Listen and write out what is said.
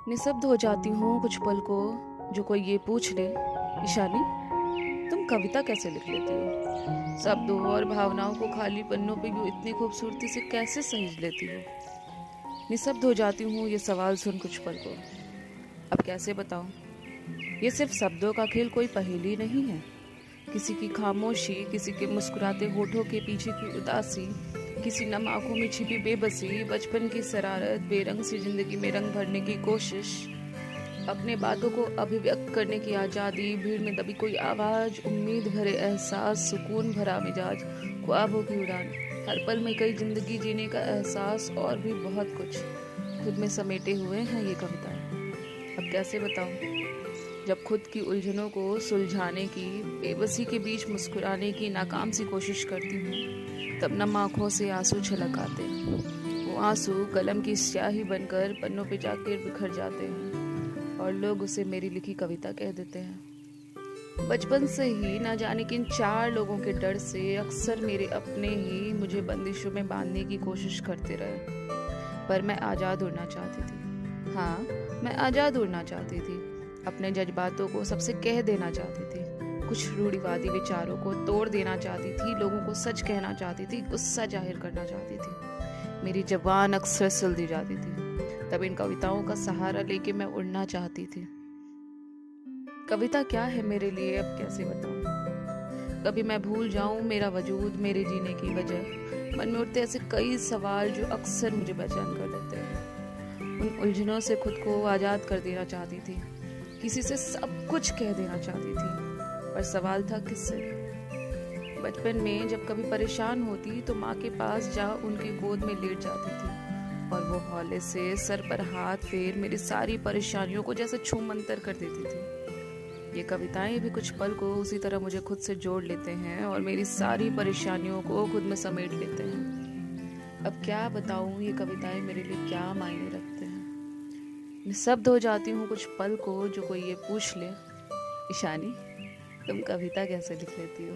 निःशब्द हो जाती हूँ कुछ पल को, जो कोई ये पूछ ले, ईशानी तुम कविता कैसे लिख लेती हो? शब्दों और भावनाओं को खाली पन्नों पे यूं इतनी खूबसूरती से कैसे सहेज लेती हो? निःशब्द हो जाती हूँ ये सवाल सुन कुछ पल को। अब कैसे बताऊं? ये सिर्फ शब्दों का खेल कोई पहेली नहीं है। किसी की खामोशी, किसी के मुस्कुराते होठों के पीछे की उदासी, किसी नम आंखों में छिपी बेबसी, बचपन की शरारत, बेरंग सी जिंदगी में रंग भरने की कोशिश, अपने बातों को अभिव्यक्त करने की आज़ादी, भीड़ में दबी कोई आवाज़, उम्मीद भरे एहसास, सुकून भरा मिजाज, ख्वाबों की उड़ान, हर पल में कई जिंदगी जीने का एहसास और भी बहुत कुछ खुद में समेटे हुए हैं ये कविताएं। अब कैसे बताऊं? जब खुद की उलझनों को सुलझाने की, बेबसी के बीच मुस्कुराने की नाकाम सी कोशिश करती हूँ, तब नम आँखों से आंसू छलक आते हैं। वो आंसू कलम की स्याही बनकर पन्नों पे जाकर बिखर जाते हैं और लोग उसे मेरी लिखी कविता कह देते हैं। बचपन से ही ना जाने किन चार लोगों के डर से अक्सर मेरे अपने ही मुझे बंदिशों में बांधने की कोशिश करते रहे, पर मैं आज़ाद उड़ना चाहती थी। हाँ, मैं आज़ाद उड़ना चाहती थी। अपने जज्बातों को सबसे कह देना चाहती थी, कुछ रूढ़िवादी विचारों को तोड़ देना चाहती थी, लोगों को सच कहना चाहती थी, गुस्सा जाहिर करना चाहती थी। मेरी जबान अक्सर सिल दी जाती थी। तब इन कविताओं का सहारा लेके मैं उड़ना चाहती थी। कविता क्या है मेरे लिए अब कैसे बताऊं? कभी मैं भूल जाऊं मेरा वजूद, मेरे जीने की वजह। मन में उठते ऐसे कई सवाल जो अक्सर मुझे बेचैन कर देते हैं। उन उलझनों से खुद को आज़ाद कर देना चाहती थी, किसी से सब कुछ कह देना चाहती थी, पर सवाल था किससे? बचपन में जब कभी परेशान होती तो माँ के पास जा उनकी गोद में लेट जाती थी और वो हौले से सर पर हाथ फेर मेरी सारी परेशानियों को जैसे छूमंतर कर देती थी। ये कविताएं भी कुछ पल को उसी तरह मुझे खुद से जोड़ लेते हैं और मेरी सारी परेशानियों को खुद में समेट लेते हैं। अब क्या बताऊं ये कविताएं मेरे लिए क्या मायने रखते हैं। निःशब्द हो जाती हूँ कुछ पल को, जो कोई ये पूछ ले, ईशानी तुम कविता कैसे लिख लेती हो?